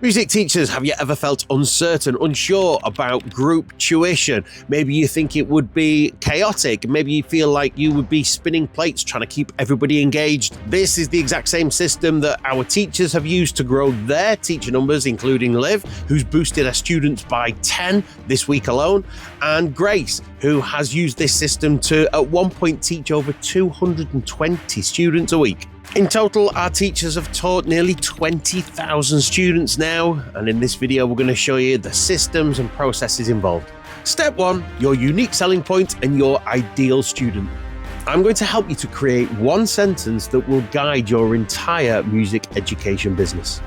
Music teachers, have you ever felt uncertain, unsure about group tuition? Maybe you think it would be chaotic. Maybe you feel like you would be spinning plates trying to keep everybody engaged. This is the exact same system that our teachers have used to grow their teacher numbers, including Liv, who's boosted her students by 10 this week alone, and Grace, who has used this system to, at one point, teach over 220 students a week. In total, our teachers have taught nearly 20,000 students now, and in this video, we're going to show you the systems and processes involved. Step 1, your unique selling point and your ideal student. I'm going to help you to create one sentence that will guide your entire music education business.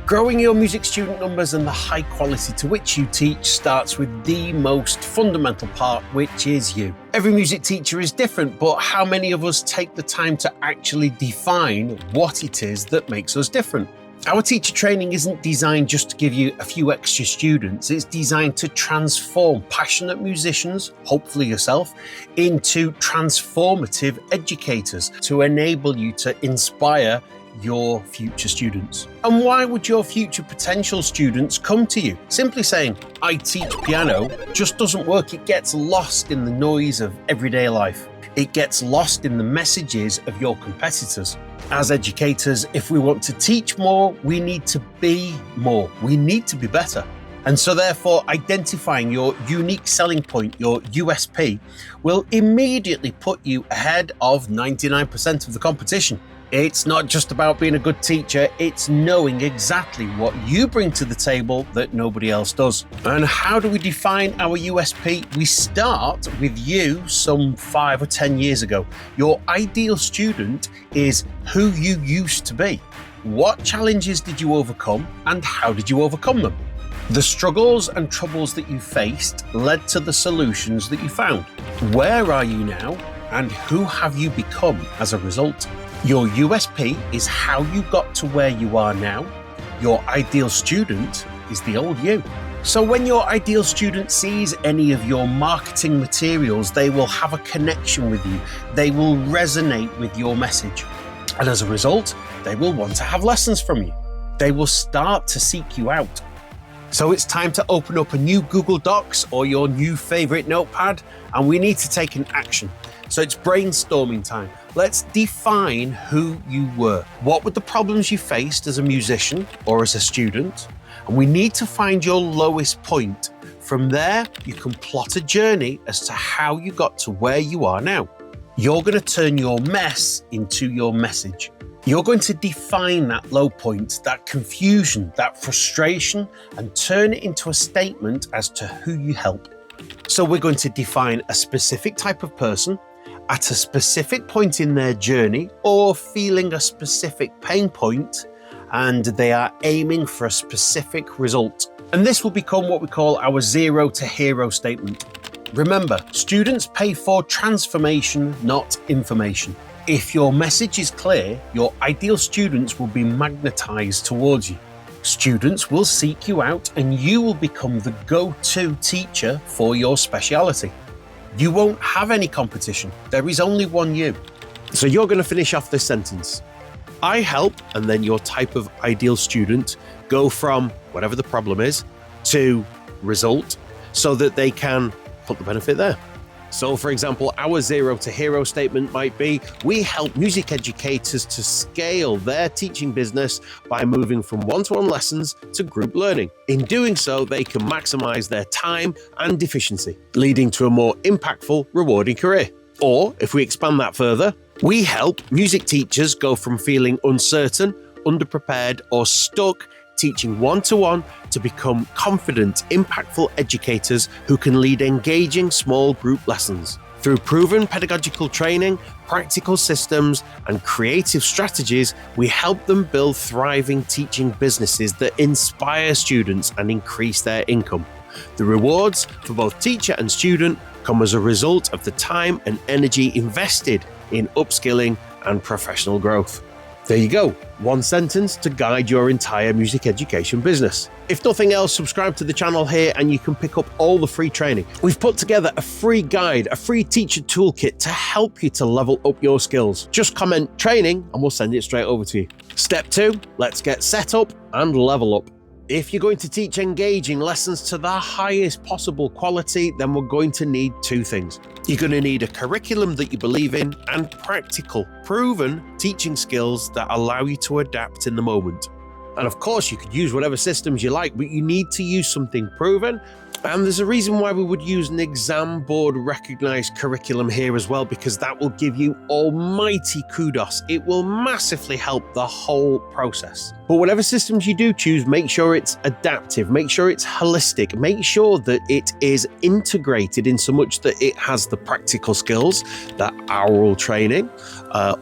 Growing your music student numbers and the high quality to which you teach starts with the most fundamental part, which is you. Every music teacher is different, but how many of us take the time to actually define what it is that makes us different? Our teacher training isn't designed just to give you a few extra students. It's designed to transform passionate musicians, hopefully yourself, into transformative educators to enable you to inspire your future students. And why would your future potential students come to you? Simply saying, I teach piano, just doesn't work. It gets lost in the noise of everyday life. It gets lost in the messages of your competitors. As educators, if we want to teach more, we need to be more. We need to be better. And so therefore, identifying your unique selling point, your USP, will immediately put you ahead of 99% of the competition. It's not just about being a good teacher, it's knowing exactly what you bring to the table that nobody else does. And how do we define our USP? We start with you some 5 or 10 years ago. Your ideal student is who you used to be. What challenges did you overcome and how did you overcome them? The struggles and troubles that you faced led to the solutions that you found. Where are you now and who have you become as a result? Your USP is how you got to where you are now. Your ideal student is the old you. So when your ideal student sees any of your marketing materials, they will have a connection with you. They will resonate with your message. And as a result, they will want to have lessons from you. They will start to seek you out. So it's time to open up a new Google Docs or your new favorite notepad, and we need to take an action. So it's brainstorming time. Let's define who you were. What were the problems you faced as a musician or as a student? And we need to find your lowest point. From there, you can plot a journey as to how you got to where you are now. You're going to turn your mess into your message. You're going to define that low point, that confusion, that frustration, and turn it into a statement as to who you help. So we're going to define a specific type of person at a specific point in their journey or feeling a specific pain point, and they are aiming for a specific result. And this will become what we call our 0 to hero statement. Remember, students pay for transformation, not information. If your message is clear, your ideal students will be magnetized towards you. Students will seek you out and you will become the go-to teacher for your speciality. You won't have any competition. There is only one you. So you're going to finish off this sentence. I help, and then your type of ideal student go from whatever the problem is to result so that they can put the benefit there. So for example, our 0 to hero statement might be, we help music educators to scale their teaching business by moving from one-to-one lessons to group learning. In doing so, they can maximize their time and efficiency, leading to a more impactful, rewarding career. Or if we expand that further, we help music teachers go from feeling uncertain, underprepared, or stuck teaching one-to-one to become confident, impactful educators who can lead engaging small group lessons. Through proven pedagogical training, practical systems, and creative strategies, we help them build thriving teaching businesses that inspire students and increase their income. The rewards for both teacher and student come as a result of the time and energy invested in upskilling and professional growth. There you go, one sentence to guide your entire music education business. If nothing else, subscribe to the channel here and you can pick up all the free training. We've put together a free guide, a free teacher toolkit to help you to level up your skills. Just comment training and we'll send it straight over to you. Step 2, let's get set up and level up. If you're going to teach engaging lessons to the highest possible quality, then we're going to need 2 things. You're going to need a curriculum that you believe in and practical, proven teaching skills that allow you to adapt in the moment. And of course, you could use whatever systems you like, but you need to use something proven. And there's a reason why we would use an exam board recognized curriculum here as well, because that will give you almighty kudos. It will massively help the whole process. But whatever systems you do choose, make sure it's adaptive, make sure it's holistic, make sure that it is integrated in so much that it has the practical skills, the oral training,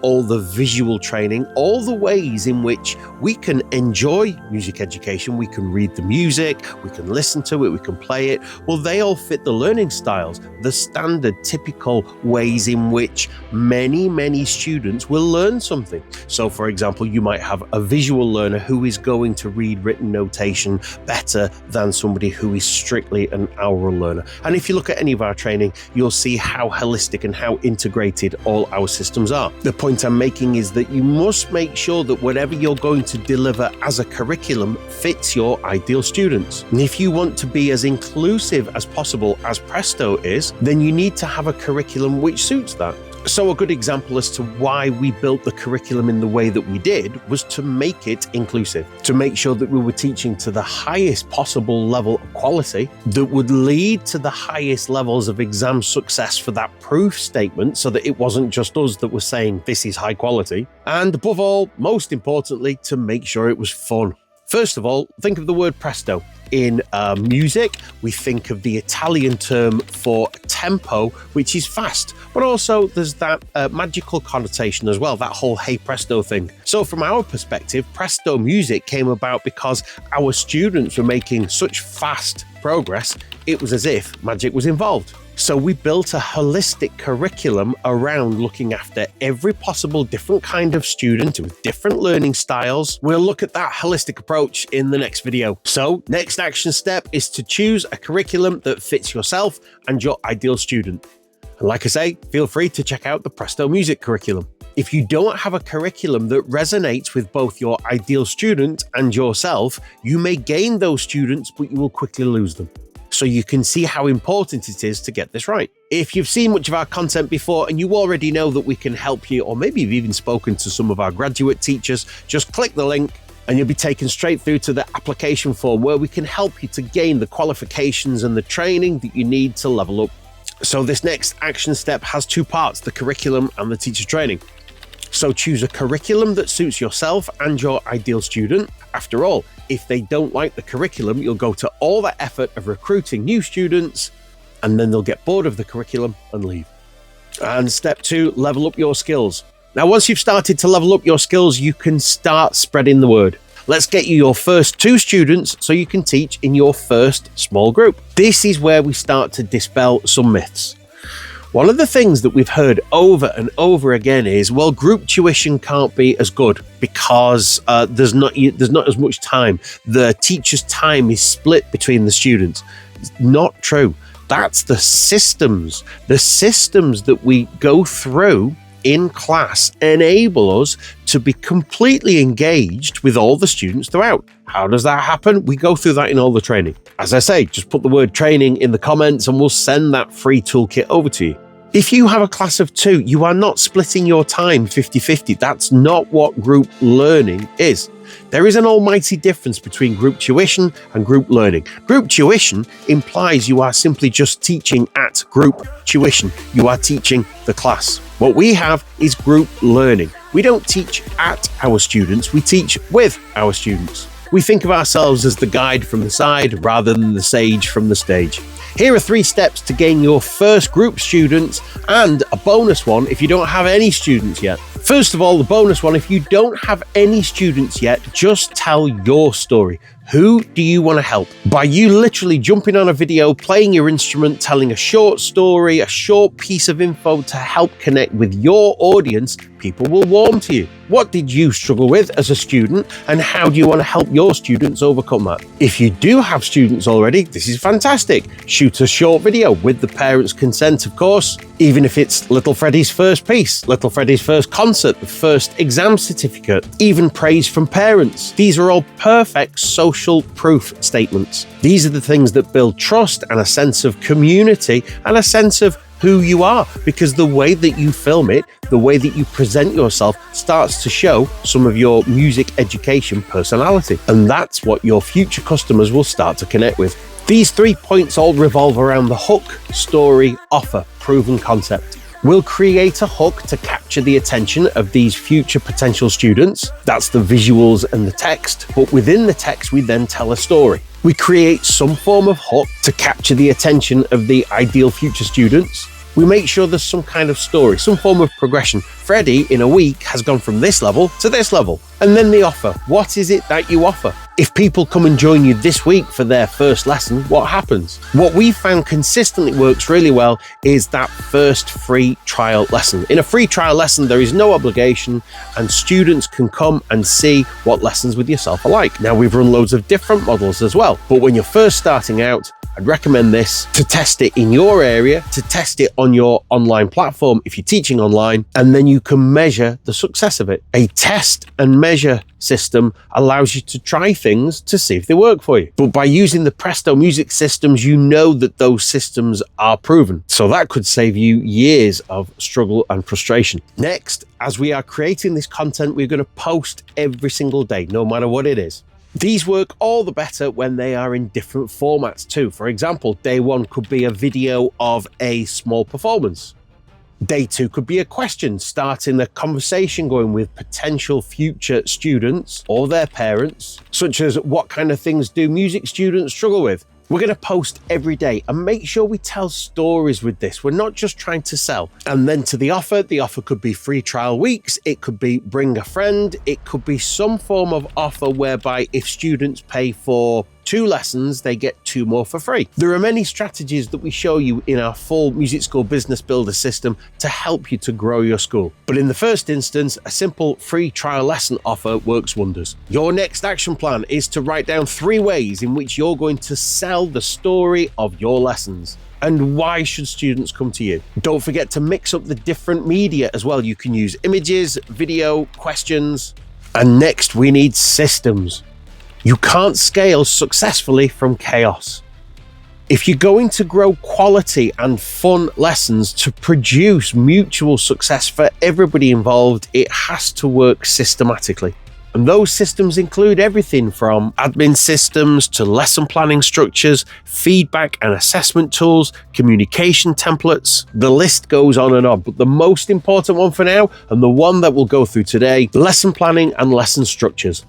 all the visual training, all the ways in which we can enjoy music education. We can read the music, we can listen to it, we can play it. Well, they all fit the learning styles, the standard, typical ways in which many students will learn something. So, for example, you might have a visual learner who is going to read written notation better than somebody who is strictly an oral learner. And if you look at any of our training, you'll see how holistic and how integrated all our systems are. The point I'm making is that you must make sure that whatever you're going to deliver as a curriculum fits your ideal students. And if you want to be as inclusive as possible as Presto is, then you need to have a curriculum which suits that. So a good example as to why we built the curriculum in the way that we did was to make it inclusive, to make sure that we were teaching to the highest possible level of quality that would lead to the highest levels of exam success for that proof statement, so that it wasn't just us that were saying this is high quality. And above all, most importantly, to make sure it was fun. First of all, think of the word presto. In music, we think of the Italian term for tempo, which is fast, but also there's that magical connotation as well, that whole hey presto thing. So from our perspective, presto music came about because our students were making such fast progress, it was as if magic was involved. So we built a holistic curriculum around looking after every possible different kind of student with different learning styles. We'll look at that holistic approach in the next video. So next action step is to choose a curriculum that fits yourself and your ideal student. And like I say, feel free to check out the Presto Music curriculum. If you don't have a curriculum that resonates with both your ideal student and yourself, you may gain those students, but you will quickly lose them. So you can see how important it is to get this right. If you've seen much of our content before and you already know that we can help you, or maybe you've even spoken to some of our graduate teachers, just click the link and you'll be taken straight through to the application form where we can help you to gain the qualifications and the training that you need to level up. So this next action step has 2 parts, the curriculum and the teacher training. So choose a curriculum that suits yourself and your ideal student. After all, if they don't like the curriculum, you'll go to all that effort of recruiting new students and then they'll get bored of the curriculum and leave. And step 2, level up your skills. Now, once you've started to level up your skills, you can start spreading the word. Let's get you your first 2 students so you can teach in your first small group. This is where we start to dispel some myths. One of the things that we've heard over and over again is, well, group tuition can't be as good because there's not as much time. The teacher's time is split between the students. It's not true. That's the systems. The systems that we go through in class enable us to be completely engaged with all the students throughout. How does that happen? We go through that in all the training. As I say, just put the word training in the comments and we'll send that free toolkit over to you. If you have a class of 2, you are not splitting your time 50-50. That's not what group learning is. There is an almighty difference between group tuition and group learning. Group tuition implies you are simply just teaching at group tuition. You are teaching the class. What we have is group learning. We don't teach at our students, we teach with our students. We think of ourselves as the guide from the side rather than the sage from the stage. Here are 3 steps to gain your first group students and a bonus one if you don't have any students yet. First of all, the bonus one, if you don't have any students yet, just tell your story. Who do you want to help? By you literally jumping on a video, playing your instrument, telling a short story, a short piece of info to help connect with your audience, people will warm to you. What did you struggle with as a student, and how do you want to help your students overcome that? If you do have students already, this is fantastic. Shoot a short video with the parents' consent, of course, even if it's Little Freddie's first piece, Little Freddie's first concert, the first exam certificate, even praise from parents. These are all perfect social proof statements. These are the things that build trust and a sense of community and a sense of who you are, because the way that you film it, the way that you present yourself starts to show some of your music education personality. And that's what your future customers will start to connect with. These 3 points all revolve around the hook, story, offer, proven concept. We'll create a hook to capture the attention of these future potential students. That's the visuals and the text. But within the text, we then tell a story. We create some form of hook to capture the attention of the ideal future students. We make sure there's some kind of story, some form of progression. Freddie, in a week, has gone from this level to this level. And then the offer. What is it that you offer? If people come and join you this week for their first lesson, what happens? What we found consistently works really well is that first free trial lesson. In a free trial lesson, there is no obligation, and students can come and see what lessons with yourself are like. Now, we've run loads of different models as well, but when you're first starting out, I'd recommend this to test it in your area, to test it on your online platform if you're teaching online, and then you can measure the success of it. A test and measure system allows you to try things to see if they work for you. But by using the Presto music systems, you know that those systems are proven. So that could save you years of struggle and frustration. Next, as we are creating this content, we're going to post every single day, no matter what it is. These work all the better when they are in different formats too. For example, day one could be a video of a small performance. Day two could be a question, starting a conversation going with potential future students or their parents, such as what kind of things do music students struggle with? We're going to post every day and make sure we tell stories with this. We're not just trying to sell. And then to the offer could be free trial weeks. It could be bring a friend. It could be some form of offer whereby if students pay for 2 lessons, they get 2 more for free. There are many strategies that we show you in our full Music School Business Builder system to help you to grow your school. But in the first instance, a simple free trial lesson offer works wonders. Your next action plan is to write down 3 ways in which you're going to sell the story of your lessons. And why should students come to you? Don't forget to mix up the different media as well. You can use images, video, questions. And next, we need systems. You can't scale successfully from chaos. If you're going to grow quality and fun lessons to produce mutual success for everybody involved, it has to work systematically. And those systems include everything from admin systems to lesson planning structures, feedback and assessment tools, communication templates. The list goes on and on, but the most important one for now, and the one that we'll go through today, lesson planning and lesson structures.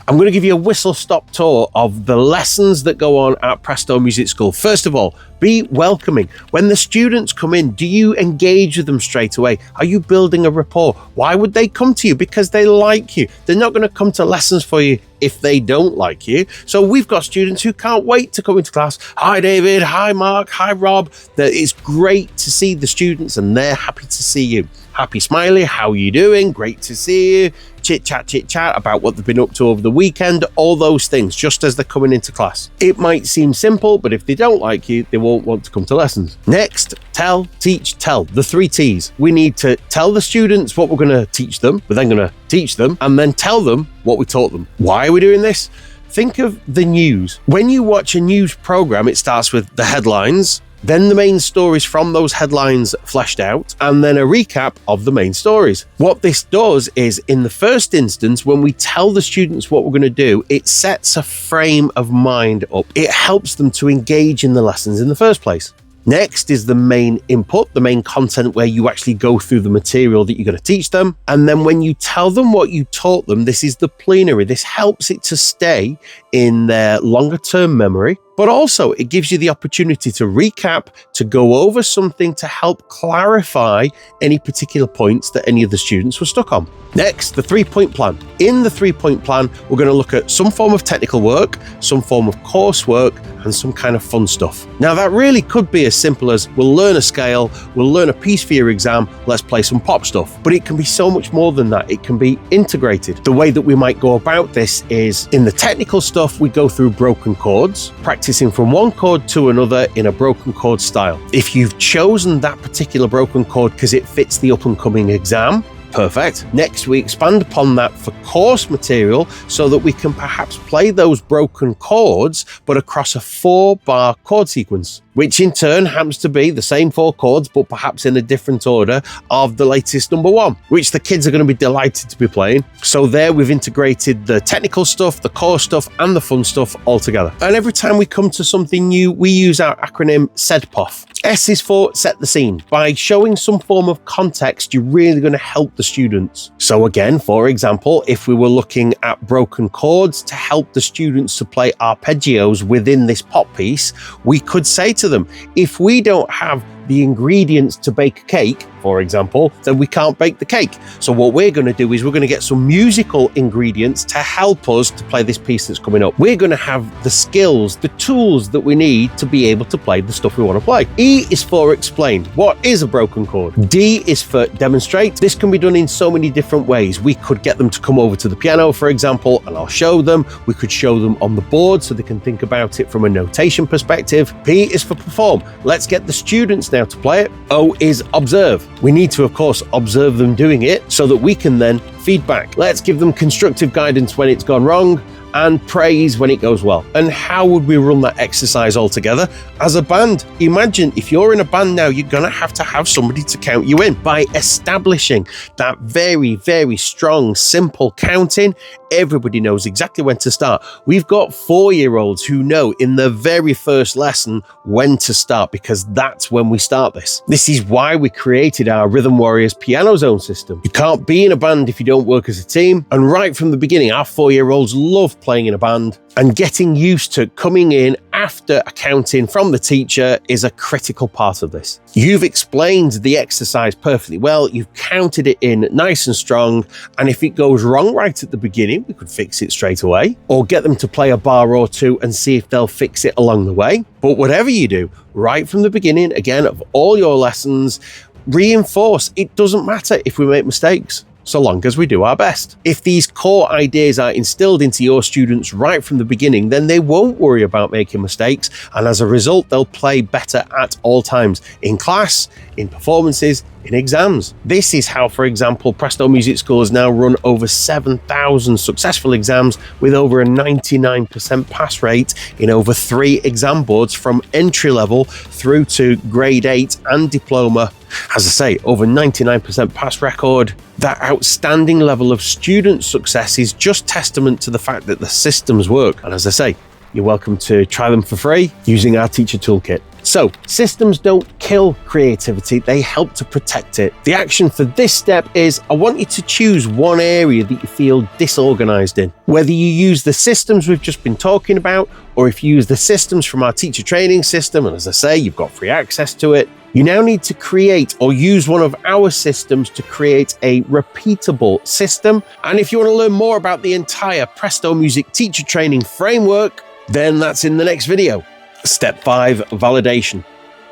I'm going to give you a whistle-stop tour of the lessons that go on at Presto Music School. First of all, be welcoming. When the students come in, do you engage with them straight away? Are you building a rapport? Why would they come to you? Because they like you. They're not going to come to lessons for you if they don't like you. So we've got students who can't wait to come into class. Hi, David. Hi, Mark. Hi, Rob. It's great to see the students and they're happy to see you. Happy smiley, how are you doing? Great to see you. Chit chat about what they've been up to over the weekend, all those things, just as they're coming into class. It might seem simple, but if they don't like you, they won't want to come to lessons. Next, tell, teach, tell, the 3 T's. We need to tell the students what we're going to teach them, we're then going to teach them, and then tell them what we taught them. Why are we doing this? Think of the news. When you watch a news program, it starts with the headlines, then the main stories from those headlines fleshed out, and then a recap of the main stories. What this does is, in the first instance, when we tell the students what we're going to do, it sets a frame of mind up. It helps them to engage in the lessons in the first place. Next is the main input, the main content where you actually go through the material that you're going to teach them. And then when you tell them what you taught them, this is the plenary. This helps it to stay in their longer term memory. but also it gives you the opportunity to recap, to go over something to help clarify any particular points that any of the students were stuck on. Next, the 3-point plan. In the 3-point plan, we're going to look at some form of technical work, some form of coursework, and some kind of fun stuff. Now, that really could be as simple as we'll learn a scale, we'll learn a piece for your exam, let's play some pop stuff. But it can be so much more than that. It can be integrated. The way that we might go about this is in the technical stuff, we go through broken chords, practicing from one chord to another in a broken chord style. If you've chosen that particular broken chord because it fits the up and coming exam, perfect. Next, we expand upon that for course material so that we can perhaps play those broken chords, but across a 4-bar chord sequence, which in turn happens to be the same 4 chords, but perhaps in a different order of the latest number 1, which the kids are going to be delighted to be playing. So there we've integrated the technical stuff, the core stuff, and the fun stuff all together. And every time we come to something new, we use our acronym SEDPOF. S is for set the scene. By showing some form of context, you're really going to help the students. So again, for example, if we were looking at broken chords to help the students to play arpeggios within this pop piece, we could say to them, if we don't have the ingredients to bake a cake, for example, then we can't bake the cake. So what we're going to do is we're going to get some musical ingredients to help us to play this piece that's coming up. We're going to have the skills, the tools that we need to be able to play the stuff we want to play. E is for explain. What is a broken chord? D is for demonstrate. This can be done in so many different ways. We could get them to come over to the piano, for example, and I'll show them. We could show them on the board so they can think about it from a notation perspective. P is for perform. Let's get the students now to play it. O is observe. We need to, of course, observe them doing it so that we can then feedback. Let's give them constructive guidance when it's gone wrong and praise when it goes well. And how would we run that exercise all together? As a band, imagine if you're in a band now, you're gonna have to have somebody to count you in. By establishing that very, very strong, simple counting, everybody knows exactly when to start. We've got 4-year-olds who know in the very first lesson when to start, because that's when we start this. This is why we created our Rhythm Warriors piano zone system. You can't be in a band if you don't work as a team. And right from the beginning, our 4-year-olds love playing in a band, and getting used to coming in after accounting from the teacher is a critical part of this. You've explained the exercise perfectly well, you've counted it in nice and strong, and if it goes wrong right at the beginning, we could fix it straight away, or get them to play a bar or two and see if they'll fix it along the way. But whatever you do, right from the beginning, again, of all your lessons, reinforce it doesn't matter if we make mistakes, so long as we do our best. If these core ideas are instilled into your students right from the beginning, then they won't worry about making mistakes, and as a result, they'll play better at all times, in class, in performances, in exams. This is how, for example, Presto Music School has now run over 7,000 successful exams with over a 99% pass rate in over 3 exam boards from entry level through to grade 8 and diploma. As I say, over 99% pass record. That outstanding level of student success is just testament to the fact that the systems work. And as I say, you're welcome to try them for free using our teacher toolkit. So, systems don't kill creativity, they help to protect it. The action for this step is, I want you to choose one area that you feel disorganized in. Whether you use the systems we've just been talking about, or if you use the systems from our teacher training system, and as I say, you've got free access to it, you now need to create or use one of our systems to create a repeatable system. And if you want to learn more about the entire Presto Music teacher training framework, then that's in the next video. Step 5, validation.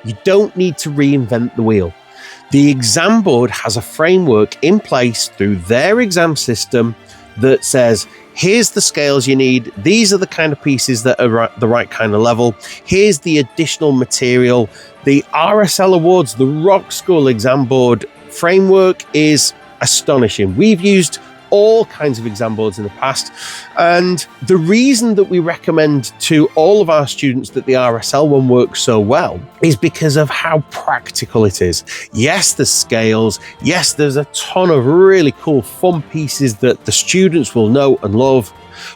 You don't need to reinvent the wheel. The exam board has a framework in place through their exam system that says, here's the scales you need. These are the kind of pieces that are at the right kind of level. Here's the additional material. The RSL Awards, the Rock School exam board framework is astonishing. We've used all kinds of exam boards in the past, and the reason that we recommend to all of our students that the RSL one works so well is because of how practical it is. Yes, there's scales. Yes, there's a ton of really cool fun pieces that the students will know and love.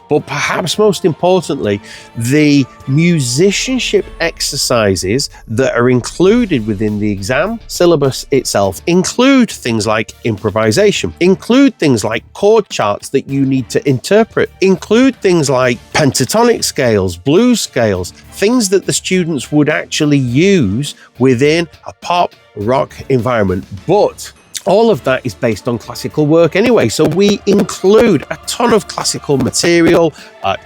But perhaps most importantly, the musicianship exercises that are included within the exam syllabus itself include things like improvisation, include things like chord charts that you need to interpret, include things like pentatonic scales, blues scales, things that the students would actually use within a pop rock environment. But all of that is based on classical work anyway. So we include a ton of classical material,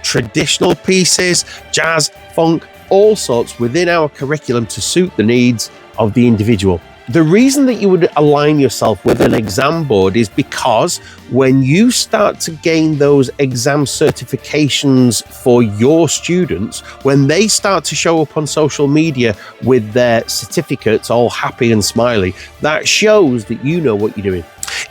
traditional pieces, jazz, funk, all sorts within our curriculum to suit the needs of the individual. The reason that you would align yourself with an exam board is because when you start to gain those exam certifications for your students, when they start to show up on social media with their certificates all happy and smiley, that shows that you know what you're doing.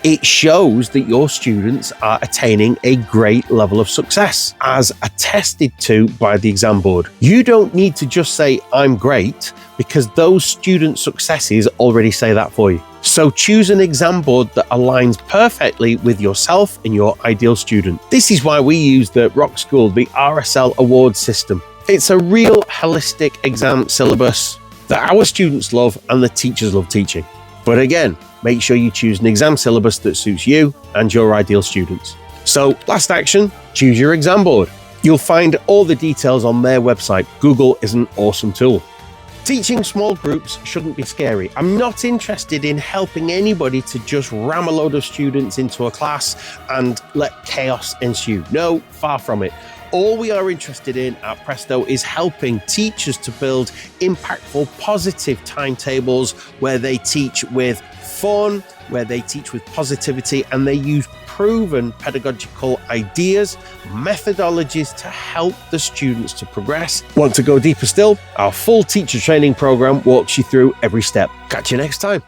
It shows that your students are attaining a great level of success, as attested to by the exam board. You don't need to just say, I'm great, because those student successes already say that for you. So choose an exam board that aligns perfectly with yourself and your ideal student. This is why we use the Rock School, the RSL award system. It's a real holistic exam syllabus that our students love and the teachers love teaching. But again, make sure you choose an exam syllabus that suits you and your ideal students. So last action, choose your exam board. You'll find all the details on their website. Google is an awesome tool. Teaching small groups shouldn't be scary. I'm not interested in helping anybody to just ram a load of students into a class and let chaos ensue. No, far from it. All we are interested in at Presto is helping teachers to build impactful, positive timetables where they teach with fun, where they teach with positivity, and they use proven pedagogical ideas, methodologies to help the students to progress. Want to go deeper still? Our full teacher training program walks you through every step. Catch you next time.